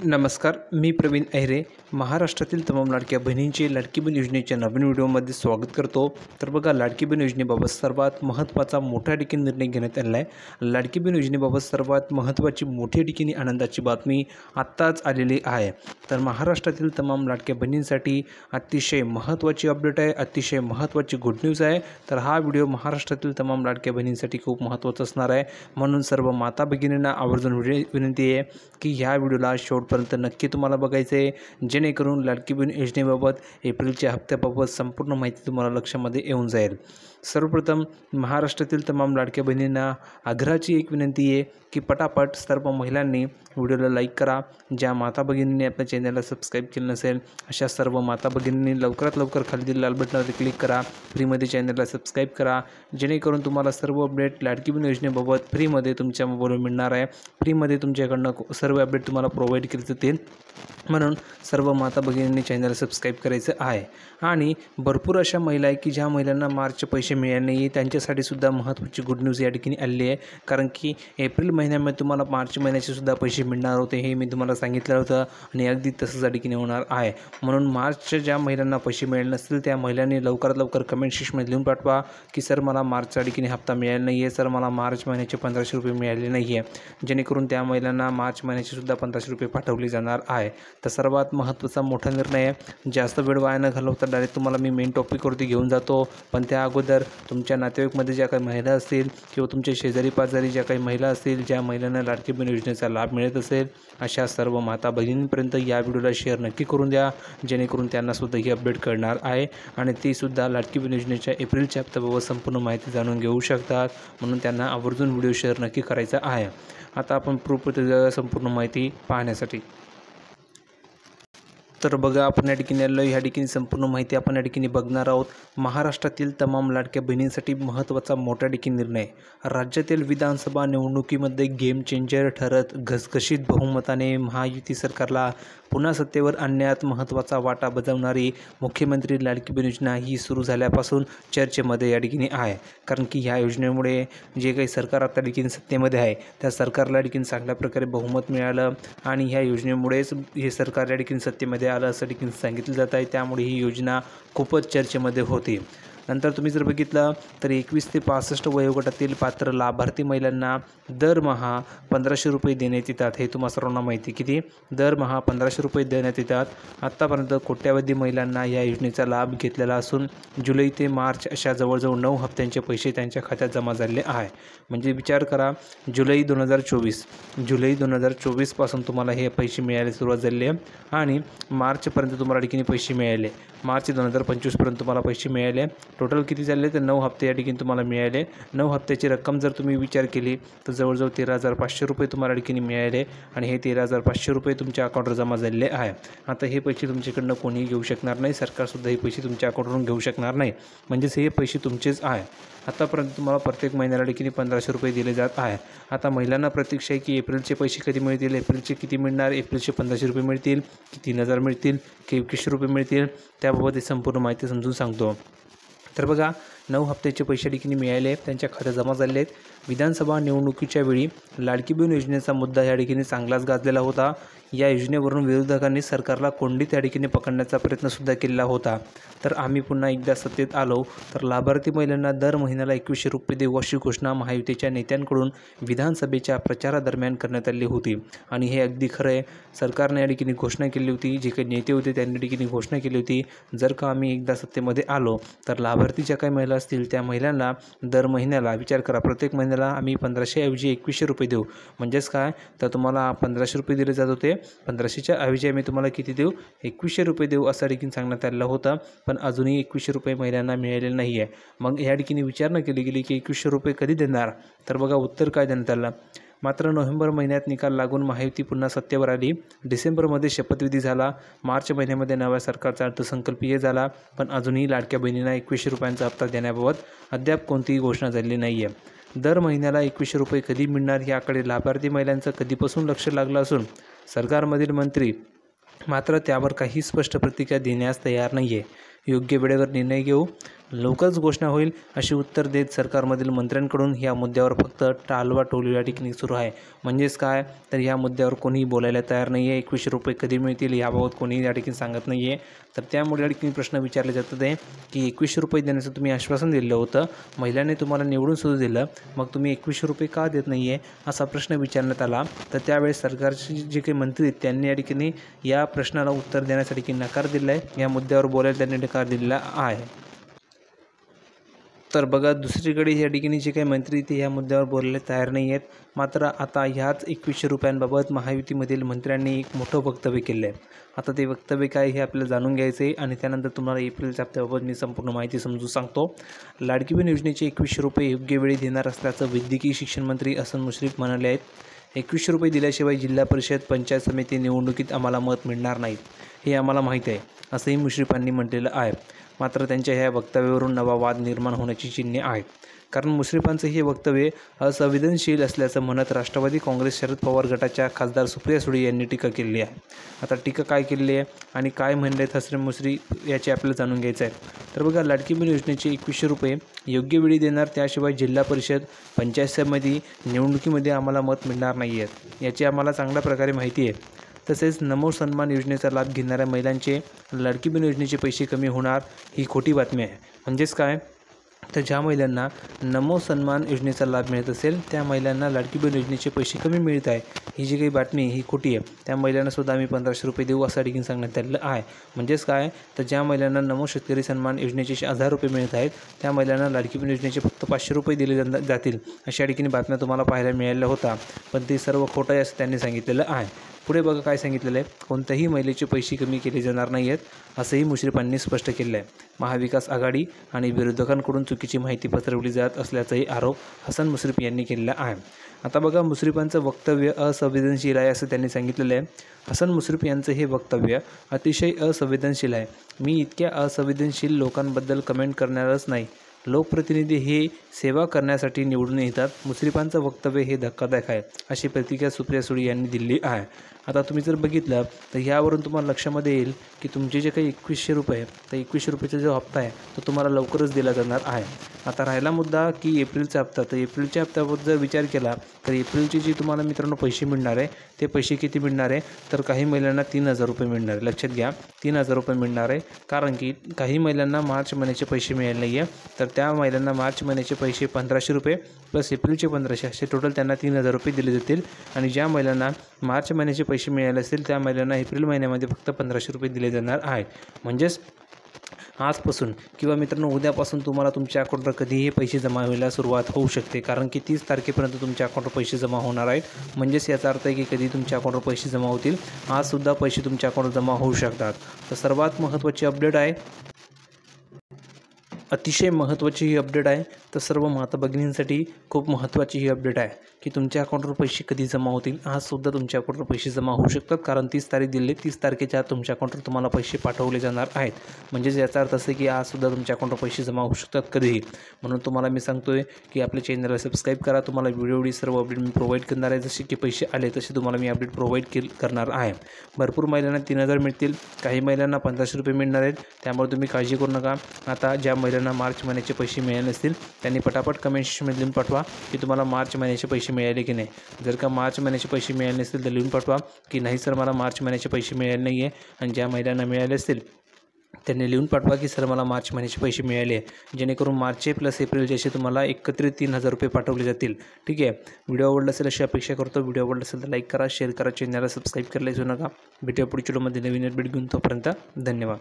नमस्कार, मी प्रवीण अहिरे. महाराष्ट्रातील तमाम लाडक्या बहिणींचे लाडकी बहीण योजनेच्या नवीन व्हिडिओमध्ये स्वागत करतो. तर बघा, लाडकी बहीण योजनेबाबत सर्वात महत्त्वाचा मोठ्या ठिकाणी निर्णय घेण्यात आला आहे. लाडकी बहीण योजनेबाबत सर्वात महत्त्वाची मोठी ठिकाणी आनंदाची बातमी आत्ताच आलेली आहे. तर महाराष्ट्रातील तमाम लाडक्या बहिणींसाठी अतिशय महत्त्वाची अपडेट आहे, अतिशय महत्त्वाची गुड न्यूज आहे. तर हा व्हिडिओ महाराष्ट्रातील तमाम लाडक्या बहिणींसाठी खूप महत्त्वाचा असणार आहे. म्हणून सर्व माता भगिनींना आवर्जून विनंती आहे की ह्या व्हिडिओला शेवटपर्यंत नक्की तुम्हाला बघायचं आहे, जेणेकरून लाडकी बहीण योजनेबाबत एप्रिलच्या हप्त्याबाबत संपूर्ण माहिती तुम्हाला लक्षामध्ये येऊन जाईल. सर्वप्रथम महाराष्ट्रातील तमाम लाडक्या बहिणींना आग्रहाची एक विनंती आहे की पटापट सर्व महिलांनी व्हिडिओला लाईक करा. ज्या माता भगिनींनी आपल्या चॅनलला सबस्क्राईब केलं नसेल अशा सर्व माता भगिनींनी लवकरात लवकर खाली लाल बटनावर क्लिक करा, फ्रीमध्ये चॅनलला सबस्क्राईब करा, जेणेकरून तुम्हाला सर्व अपडेट लाडकी बहीण योजनेबाबत फ्रीमध्ये तुमच्या मोबाईलवर मिळणार आहे. फ्रीमध्ये तुमच्याकडनं सर्व अपडेट तुम्हाला प्रोव्हाइड केले जातील. म्हणून सर्व माता भगिनींनी चॅनल सबस्क्राईब करायचं आहे. आणि भरपूर अशा महिला आहे की ज्या महिलांना मार्चचे पैसे मिळाले नाही, त्यांच्यासाठी सुद्धा महत्त्वाची गुड न्यूज या ठिकाणी आली आहे. कारण की एप्रिल महिन्यामध्ये तुम्हाला मार्च महिन्याचे सुद्धा पैसे मिळणार होते, हे मी तुम्हाला सांगितलं होतं आणि अगदी तसंच या ठिकाणी होणार आहे. म्हणून मार्चच्या ज्या महिलांना पैसे मिळाले नसतील त्या महिलांनी लवकरात लवकर कमेंट सेक्शनमध्ये लिहून पाठवा की सर मला मार्चच्या ठिकाणी हप्ता मिळाला नाही आहे, सर मला मार्च महिन्याचे 1500 रुपये मिळाले नाही आहे, जेणेकरून त्या महिलांना मार्च महिन्याचे सुद्धा 1500 रुपये पाठवले जाणार आहे. तर सर्वात महत्त्वाचा मोठा निर्णय आहे. जास्त वेळ वाया न घालवता डायरेक्ट तुम्हाला मी मेन टॉपिकवरती घेऊन जातो. पण त्या अगोदर तुमच्या नातेवाईकमध्ये ज्या काही महिला असतील किंवा तुमच्या शेजारी पाजारी ज्या काही महिला असतील, ज्या महिलांना लाडकी बहीण योजनेचा लाभ मिळत असेल, अशा सर्व माता भगिनींपर्यंत या व्हिडिओला शेअर नक्की करून द्या, जेणेकरून त्यांनासुद्धा ही अपडेट कळणार आहे आणि तीसुद्धा लाडकी बहीण योजनेच्या एप्रिलच्या हप्त्याबाबत संपूर्ण माहिती जाणून घेऊ शकतात. म्हणून त्यांना आवर्जून व्हिडिओ शेअर नक्की करायचा आहे. आता आपण संपूर्ण माहिती पाहण्यासाठी तर बघा, आपण या ठिकाणी आलो. ह्या ठिकाणी संपूर्ण माहिती आपण या ठिकाणी बघणार आहोत. महाराष्ट्रातील तमाम लाडक्या बहिणींसाठी महत्त्वाचा मोठ्या ठिकाणी निर्णय. राज्यातील विधानसभा निवडणुकीमध्ये गेम चेंजर ठरत घसघशीत बहुमताने महायुती सरकारला पुन्हा सत्तेवर आणण्यात महत्त्वाचा वाटा बजावणारी मुख्यमंत्री लाडकी बहीण योजना ही सुरू झाल्यापासून चर्चेमध्ये या ठिकाणी आहे. कारण की ह्या योजनेमुळे जे काही सरकार आता ठिकाणी सत्तेमध्ये आहे त्या सरकारला या ठिकाणी चांगल्या प्रकारे बहुमत मिळालं आणि ह्या योजनेमुळेच हे सरकार या ठिकाणी सत्तेमध्ये आलं असं ठिकाणी सांगितलं जात आहे. त्यामुळे ही योजना खूपच चर्चेमध्ये होती. नंतर तुम्ही जर बघितलं तर 21 ते 65 वयोगटातील पात्र लाभार्थी महिलांना दरमहा 1500 रुपये देण्यात येतात. हे तुम्हा सर्वांना माहिती किती दरमहा 1500 रुपये देण्यात येतात. आत्तापर्यंत कोट्यावधी महिलांना या योजनेचा लाभ घेतलेला असून जुलै ते मार्च अशा जवळजवळ 9 हप्त्यांचे पैसे त्यांच्या खात्यात जमा झाले आहे. म्हणजे विचार करा, जुलै 2024 पासून तुम्हाला हे पैसे मिळायला सुरुवात झाली आहे आणि मार्चपर्यंत तुम्हाला ठिकाणी पैसे मिळाले. मार्च 2025 पर्यंत तुम्हाला पैसे मिळाले. टोटल किती झाले तर 9 हप्ते या ठिकाणी तुम्हाला मिळाले. 9 हप्त्याची रक्कम जर तुम्ही विचार केली तर जवळजवळ 13,500 रुपये तुम्हाला ठिकाणी मिळाले आणि हे 13,500 रुपये तुमच्या अकाउंटवर जमा झालेले आहे. आता हे पैसे तुमच्याकडनं कोणीही घेऊ शकणार नाही, सरकारसुद्धा हे पैसे तुमच्या अकाउंटवरून घेऊ शकणार नाही. म्हणजेच हे पैसे तुमचेच आहे. आतापर्यंत तुम्हाला प्रत्येक महिन्याला ठिकाणी 1500 रुपये दिले जात आहे. आता महिलांना प्रतीक्षा आहे की एप्रिलचे पैसे कधी मिळतील, एप्रिलचे किती मिळणार, एप्रिलचे 1500 रुपये मिळतील की 3000 मिळतील की 2100 रुपये मिळतील, त्याबाबत ही संपूर्ण माहिती समजून सांगतो. तर बघा, 9 हप्त्याचे पैसे ठिकाणी मिळाले, त्यांच्या खात्यात जमा झाले आहेत. विधानसभा निवडणुकीच्या वेळी लाडकी बहीण योजनेचा मुद्दा या ठिकाणी चांगलाच गाजलेला होता. या योजनेवरून विरोधकांनी सरकारला कोंडीत या ठिकाणी पकडण्याचा प्रयत्नसुद्धा केला होता. तर आम्ही पुन्हा एकदा सत्तेत आलो तर लाभार्थी महिलांना दर महिन्याला 2100 रुपये देऊ अशी घोषणा महायुतीच्या नेत्यांकडून विधानसभेच्या प्रचारादरम्यान करण्यात आली होती. आणि हे अगदी खरं आहे, सरकारने या ठिकाणी घोषणा केली होती. जे काही नेते होते त्यांनी ठिकाणी घोषणा केली होती, जर का आम्ही एकदा सत्तेमध्ये आलो तर लाभार्थी ज्या काही महिला असतील त्या महिलांना दर महिन्याला, विचार करा, प्रत्येक महिन्याला आम्ही 1500 ऐवजी 2100 रुपये देऊ. म्हणजेच काय तर तुम्हाला 1500 रुपये दिले जात होते, 1500च्या ऐवजी आम्ही तुम्हाला किती देऊ, 2100 रुपये देऊ असं ठिकाणी सांगण्यात आलेलं होतं. पण अजूनही 2100 रुपये महिलांना मिळालेले नाही आहे. मग या ठिकाणी विचारणा केली गेली की 2100 रुपये कधी देणार. तर बघा, उत्तर काय देण्यात आलं. मात्र नोव्हेंबर महिन्यात निकाल लागून महायुती पुन्हा सत्तेवर आली. डिसेंबरमध्ये शपथविधी झाला. मार्च महिन्यामध्ये नव्या सरकारचा अर्थसंकल्पीय झाला. पण अजूनही लाडक्या बहिणींना 2100 रुपयांचा हप्ता देण्याबाबत अद्याप कोणतीही घोषणा झालेली नाही आहे. दर महिन्याला 2100 रुपये कधी मिळणार याकडे लाभार्थी महिलांचं कधीपासून लक्ष लागलं असून सरकारमधील मंत्री मात्र त्यावर काही स्पष्ट प्रतिक्रिया देण्यास तयार नाही आहे. योग्य वेळेवर निर्णय घेऊ, लवकरच घोषणा होईल अशी उत्तर देत सरकारमधील मंत्र्यांकडून या मुद्द्यावर फक्त टालवाटोल या ठिकाणी सुरू आहे. म्हणजेच काय तर या मुद्द्यावर कोणीही बोलायला तयार नाही आहे. 2100 रुपये कधी मिळतील याबाबत कोणीही या ठिकाणी सांगत नाही आहे. तर त्यामुळे या ठिकाणी प्रश्न विचारले जातात आहे की 2100 रुपये देण्याचं तुम्ही आश्वासन दिलं होतं, महिलांनी तुम्हाला निवडून सुद्धा दिलं, मग तुम्ही 2100 रुपये का देत नाही आहे असा प्रश्न विचारण्यात आला. तर त्यावेळेस सरकारचे जे काही मंत्री आहेत त्यांनी या ठिकाणी या प्रश्नाला उत्तर देण्यासाठी नकार दिला आहे. या मुद्द्यावर बोलायला त्यांनी नकार दिलेला आहे. तर बघा दुसरीकडे या ठिकाणी जे काही मंत्री ते ह्या मुद्द्यावर बोलायला तयार नाही आहेत. मात्र आता ह्याच 2100 रुपयांबाबत महायुतीमधील मंत्र्यांनी एक मोठं वक्तव्य केलं आहे. आता ते वक्तव्य काय हे आपल्याला जाणून घ्यायचं आहे आणि त्यानंतर तुम्हाला एप्रिलच्या हप्त्याबाबत मी संपूर्ण माहिती समजून सांगतो. लाडकी बहीण योजनेचे 2100 रुपये योग्य वेळी देणार असल्याचं वैद्यकीय शिक्षण मंत्री हसन मुश्रीफ म्हणाले आहेत. 2100 रुपये दिल्याशिवाय जिल्हा परिषद पंचायत समिती निवडणुकीत आम्हाला मत मिळणार नाहीत हे आम्हाला माहीत आहे असंही मुश्रीफांनी म्हटलेलं आहे. मात्र त्यांच्या ह्या वक्तव्यावरून नवा वाद निर्माण होण्याची चिन्हे आहेत. कारण मुश्रीफांचं हे वक्तव्य असंवेदनशील असल्याचं म्हणत राष्ट्रवादी काँग्रेस शरद पवार गटाच्या खासदार सुप्रिया सुळे यांनी टीका केली आहे. आता टीका काय केली आहे आणि काय म्हणले हसन मुश्रीफ याचे आपल्याला जाणून घ्यायचं आहे. तर बघा लाडकी बहीण योजनेचे 2100 रुपये योग्य वेळी देणार, त्याशिवाय जिल्हा परिषद पंचायत समिती निवडणुकीमध्ये आम्हाला मत मिळणार नाही आहेत याची आम्हाला चांगल्या प्रकारे माहिती आहे. तसेच नमो सन्मान योजनेचा लाभ घेणाऱ्या महिलांचे लाडकी बहीण योजनेचे पैसे कमी होणार ही खोटी बातमी आहे. म्हणजेच काय तर ज्या महिलांना नमो सन्मान योजनेचा लाभ मिळत असेल त्या महिलांना लाडकी बहीण योजनेचे पैसे कमी मिळत आहे ही जी काही बातमी ही खोटी आहे. त्या महिलांनासुद्धा आम्ही 1500 रुपये देऊ असं ठिकाणी सांगण्यात आलेलं आहे. म्हणजेच काय तर ज्या महिलांना नमो शेतकरी सन्मान योजनेचे 1000 रुपये मिळत आहेत त्या महिलांना लाडकी बहीण योजनेचे फक्त 500 रुपये दिले जातील अशा ठिकाणी बातम्या तुम्हाला पाहायला मिळाल्या होता. पण ते सर्व खोटं आहे असं त्यांनी सांगितलेलं आहे. पुढे बघा काय सांगितलेलं आहे, कोणत्याही महिलेचे पैसे कमी केले जाणार नाही आहेत असंही मुश्रीफांनी स्पष्ट केलं आहे. महाविकास आघाडी आणि विरोधकांकडून चुकीची माहिती पसरवली जात असल्याचाही आरोप हसन मुश्रीफ यांनी केलेला आहे. आता बघा मुश्रीफांचं वक्तव्य असंवेदनशील आहे असं त्यांनी सांगितलेलं आहे. हसन मुश्रीफ यांचं हे वक्तव्य अतिशय असंवेदनशील आहे. मी इतक्या असंवेदनशील लोकांबद्दल कमेंट करणारच नाही. लोकप्रतिनिधी हे सेवा करण्यासाठी निवडून येतात. मुश्रीफांचं वक्तव्य हे धक्कादायक आहे अशी प्रतिक्रिया सुप्रिया सुळे यांनी दिली आहे. आता तुम्ही जर बघितलं तर यावरून तुम्हाला लक्षामध्ये येईल की तुमचे जे काही 2100 रुपये तर 2100 रुपयाचा जो हप्ता आहे तो तुम्हाला लवकरच दिला जाणार आहे. आता राहिला मुद्दा की एप्रिलचा हप्ता, तर एप्रिलच्या हप्त्याबद्दल जर विचार केला तर एप्रिलचे जे तुम्हाला मित्रांनो पैसे मिळणार आहे ते पैसे किती मिळणार आहे तर काही महिलांना 3000 रुपये मिळणार आहे. लक्षात घ्या 3000 रुपये मिळणार आहे. कारण की काही महिलांना मार्च महिन्याचे पैसे मिळाले नाही आहे तर त्या महिलांना मार्च महिन्याचे पैसे 1500 रुपये प्लस एप्रिलचे 1500 असे टोटल त्यांना 3000 रुपये दिले जातील. आणि ज्या महिलांना मार्च महिन्याचे पैसे मिळाले असतील त्या महिलांना एप्रिल महिन्यामध्ये फक्त 1500 रुपये दिले जाणार आहे. म्हणजेच आजपासून किंवा मित्रांनो उद्यापासून तुम्हाला तुमच्या अकाउंटवर कधीही पैसे जमा व्हायला सुरुवात होऊ शकते. कारण की 30 तारखेपर्यंत तुमच्या अकाउंटवर पैसे जमा होणार आहेत. म्हणजेच याचा अर्थ आहे की कधी तुमच्या अकाउंटवर पैसे जमा होतील. आजसुद्धा पैसे तुमच्या अकाउंटवर जमा होऊ शकतात. तर सर्वात महत्त्वाची अपडेट आहे, अतिशय महत्त्वाची ही अपडेट आहे. तर सर्व माता भगिनींसाठी खूप महत्त्वाची ही अपडेट आहे की तुमच्या अकाउंटवर पैसे कधी जमा होतील. आजसुद्धा तुमच्या अकाउंटवर पैसे जमा होऊ शकतात. कारण 30 तारीख दिली, 30 तारखेच्या आत तुमच्या अकाउंटवर तुम्हाला पैसे पाठवले जाणार आहेत. म्हणजेच याचा अर्थ असं की आजसुद्धा तुमच्या अकाउंटवर पैसे जमा होऊ शकतात कधीही. म्हणून तुम्हाला मी सांगतो आहे की आपल्या चॅनलला सबस्क्राईब करा. तुम्हाला वेळोवेळी सर्व अपडेट मी प्रोव्हाइड करणार आहे. जसे की पैसे आले तसे तुम्हाला मी अपडेट प्रोव्हाइड करणार आहे. भरपूर महिलांना 3000 मिळतील, काही महिलांना 1500 रुपये मिळणार आहेत. त्यामुळे तुम्ही काळजी करू नका. आता ज्या महिलांना मार्च महिन्याचे पैसे मिळाले नसतील त्यांनी पटापट कमेंट सेक्शनमध्ये लिहून पाठवा की तुम्हाला मार्च महिन्याचे पैसे मिळाले की नाही. जर का मार्च महिन्याचे पैसे मिळाले नसतील तर लिहून पाठवा की नाही सर मला मार्च महिन्याचे पैसे मिळाले नाही आहे. आणि ज्या महिलांना मिळाले असतील त्यांनी लिहून पाठवा की सर मला मार्च महिन्याचे पैसे मिळाले आहे. जेणेकरून मार्चचे प्लस एप्रिलचे असे तुम्हाला एकत्रित 3000 रुपये पाठवले जातील. ठीक आहे. व्हिडिओ आवडला असेल अशी अपेक्षा करतो. व्हिडिओ आवडला असेल तर लाईक करा, शेअर करा, चॅनलला सबस्क्राईब करायला विसरू नका. भेटूया पुढच्या व्हिडिओमध्ये नवीन अपडेट घेऊन. तोपर्यंत धन्यवाद.